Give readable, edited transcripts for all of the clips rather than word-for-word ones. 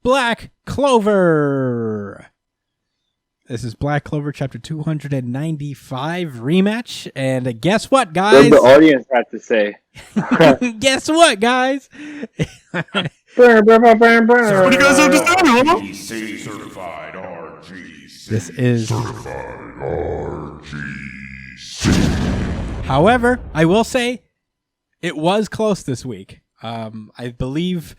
Black Clover. This is Black Clover chapter 295 rematch. And guess what, guys? What the audience had to say. Guess what, guys? What do you guys have to say, NJC certified RGC. This is certified RGC. However, I will say it was close this week. I believe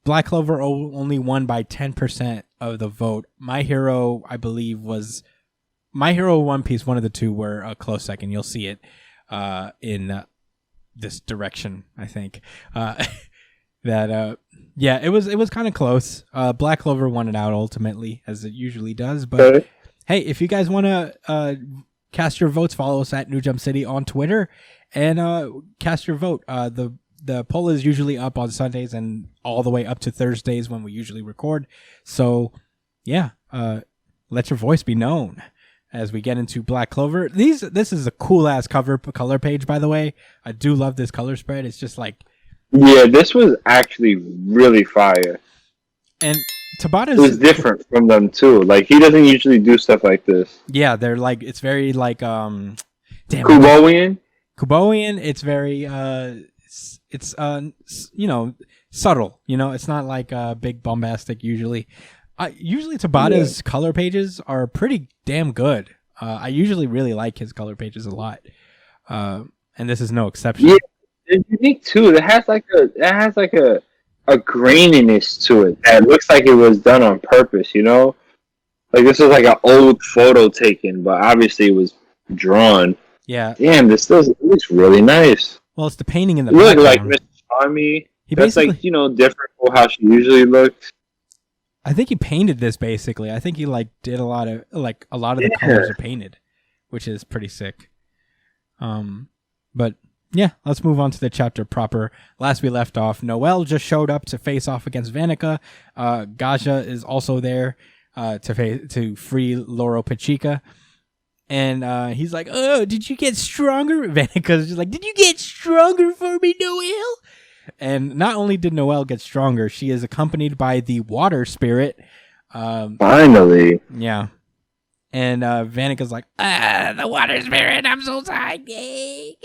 Black Clover only won by 10% of the vote. My Hero, I believe, was My Hero, One Piece. One of the two were a close second. You'll see it in this direction, I think. Yeah, it was kind of close. Black Clover won it out ultimately, as it usually does. But hey, if you guys want to cast your votes, follow us at New Jump City on Twitter and cast your vote. The poll is usually up on Sundays and all the way up to Thursdays when we usually record. So, yeah, let your voice be known as we get into Black Clover. This is a cool-ass color page, by the way. I do love this color spread. It's just like... Yeah, this was actually really fire. And Tabata's... It was different from them, too. Like, he doesn't usually do stuff like this. Yeah, they're like... It's very, like... Kuboian? Kuboian, it's very... It's subtle, it's not like big bombastic usually. Usually Tabata's color pages are pretty damn good. I usually really like his color pages a lot. And this is no exception. Yeah, it's unique too. It has like a graininess to it that looks like it was done on purpose, Like this is like an old photo taken, but obviously it was drawn. Yeah. Damn, this looks really nice. Well, it's the painting in the background. Look like Miss Charmy. That's like, different from how she usually looks. I think he painted this basically. I think he did a lot of the colors are painted, which is pretty sick. But yeah, let's move on to the chapter proper. Last we left off, Noelle just showed up to face off against Vanica. Gaja is also there to free Loro Pachica. And he's like, "Oh, did you get stronger?" Vanica's just like, "Did you get stronger for me, Noelle?" And not only did Noelle get stronger, she is accompanied by the water spirit. Finally. Yeah. And Vanica's like, the water spirit, I'm so tired. Yay.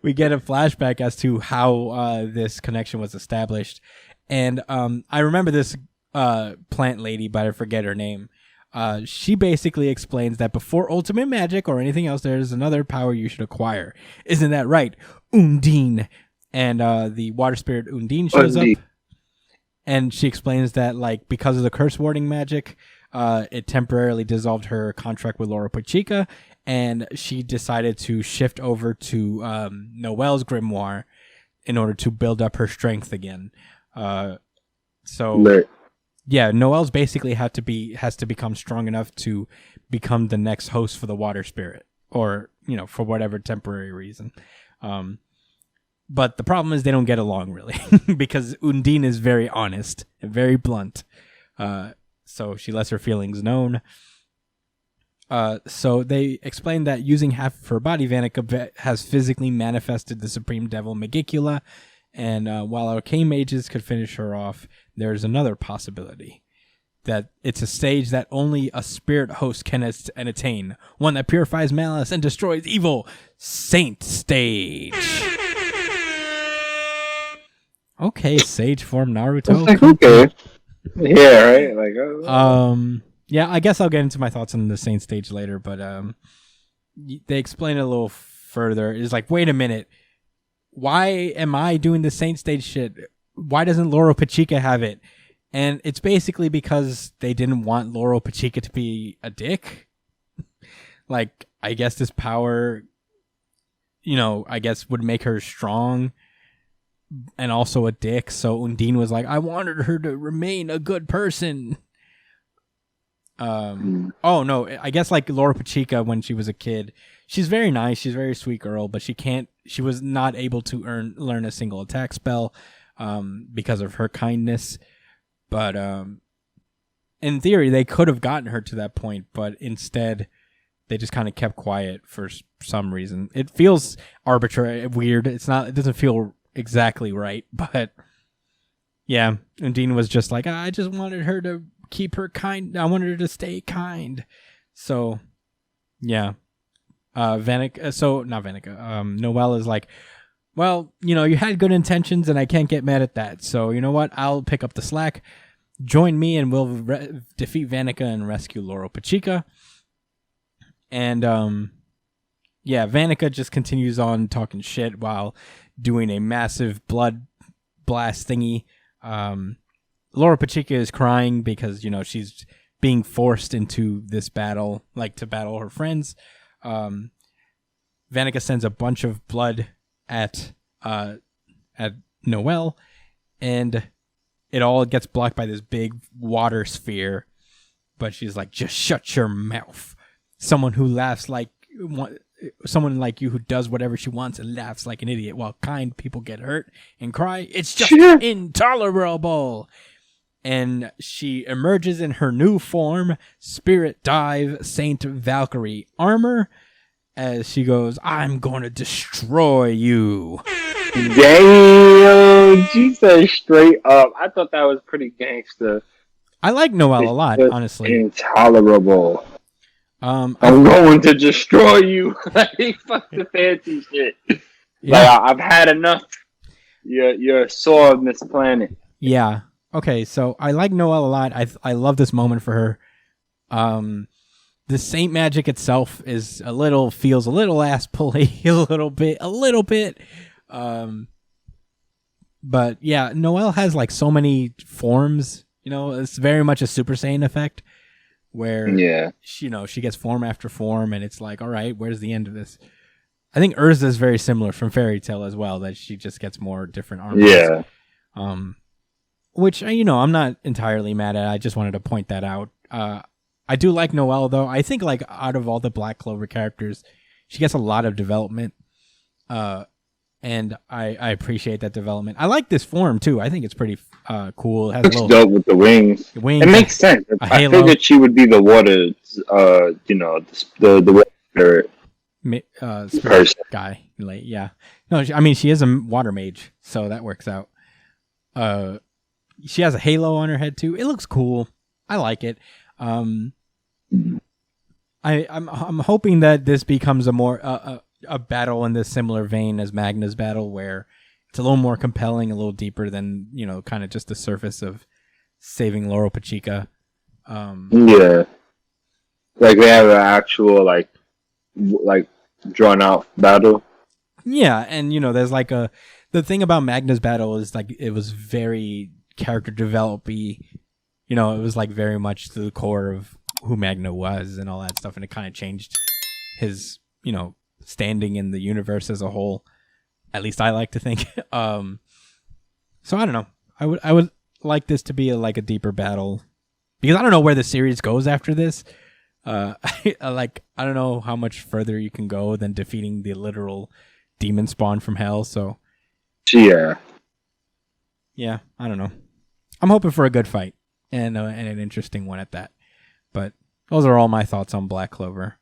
We get a flashback as to how this connection was established. And I remember this plant lady, but I forget her name. She basically explains that before ultimate magic or anything else, there's another power you should acquire. Isn't that right? Undine. And the water spirit Undine shows up. And she explains that, because of the curse warding magic, it temporarily dissolved her contract with Loro Pachica, and she decided to shift over to Noelle's grimoire in order to build up her strength again. Yeah, Noelle's basically has to become strong enough to become the next host for the water spirit, or for whatever temporary reason. But the problem is they don't get along really, because Undine is very honest and very blunt. So she lets her feelings known. So they explain that using half of her body, Vanica has physically manifested the Supreme Devil Megicula. And while arcane mages could finish her off, there's another possibility. That it's a stage that only a spirit host can attain. One that purifies malice and destroys evil. Saint stage. Okay, sage form Naruto. Okay. Yeah, right? Yeah, I guess I'll get into my thoughts on the Saint stage later, but they explain it a little further. It's like, wait a minute. Why am I doing the Saint stage shit? Why doesn't Loro Pachica have it? And it's basically because they didn't want Loro Pachica to be a dick. I guess this power, I guess would make her strong and also a dick. So Undine was like, I wanted her to remain a good person. Oh no, I guess Loro Pachica when she was a kid, she's very nice, she's a very sweet girl, but she was not able to learn a single attack spell because of her kindness. But in theory they could have gotten her to that point, but instead they just kind of kept quiet for some reason. It feels arbitrary, weird. It doesn't feel exactly right, but Yeah, and Dean was just like, I just wanted her to keep her kind. I wanted her to stay kind. So, yeah. Vanica, so not Vanica. Noelle is like, well, you had good intentions, and I can't get mad at that. So you know what? I'll pick up the slack. Join me, and we'll defeat Vanica and rescue Laurel Pachica. And yeah, Vanica just continues on talking shit while doing a massive blood blast thingy. Laura Pachica is crying because she's being forced into this battle, like to battle her friends. Vanica sends a bunch of blood at Noelle, and it all gets blocked by this big water sphere. But she's like, just shut your mouth. Someone like you who does whatever she wants and laughs like an idiot while kind people get hurt and cry. It's just intolerable. And she emerges in her new form, Spirit Dive Saint Valkyrie armor, as she goes, I'm going to destroy you. Damn, she said straight up. I thought that was pretty gangster. I like Noelle a lot, honestly. Intolerable. I'm going to destroy you. Like, fuck the fancy shit. Yeah. Like, I've had enough. You're a sore on this planet. Yeah. Okay, so I like Noelle a lot. I love this moment for her. The Saint magic itself feels a little ass pulley, a little bit. But yeah, Noelle has like so many forms. It's very much a Super Saiyan effect, where she gets form after form, and it's like, all right, where's the end of this? I think Urza is very similar from Fairy Tail as well, that she just gets more different armors. Yeah. Which I'm not entirely mad at. I just wanted to point that out. I do like Noelle though. I think like out of all the Black Clover characters, she gets a lot of development. And I appreciate that development. I like this form too. I think it's pretty cool. It has looks dope with the wings. It makes sense. I figured she would be the water, the water spirit person guy. Like, yeah. No, she is a water mage, so that works out. She has a halo on her head too. It looks cool. I like it. I'm hoping that this becomes a more a battle in this similar vein as Magna's battle, where it's a little more compelling, a little deeper than kind of just the surface of saving Laurel Pachica. Yeah, like they have an actual like drawn out battle. Yeah, and there's like the thing about Magna's battle is like it was very character developy. It was like very much to the core of who Magna was and all that stuff, and it kind of changed his standing in the universe as a whole. At least I like to think. So I don't know. I would like this to be a deeper battle, because I don't know where the series goes after this. I don't know how much further you can go than defeating the literal demon spawn from hell. So yeah, I don't know. I'm hoping for a good fight and an interesting one at that. But those are all my thoughts on Black Clover.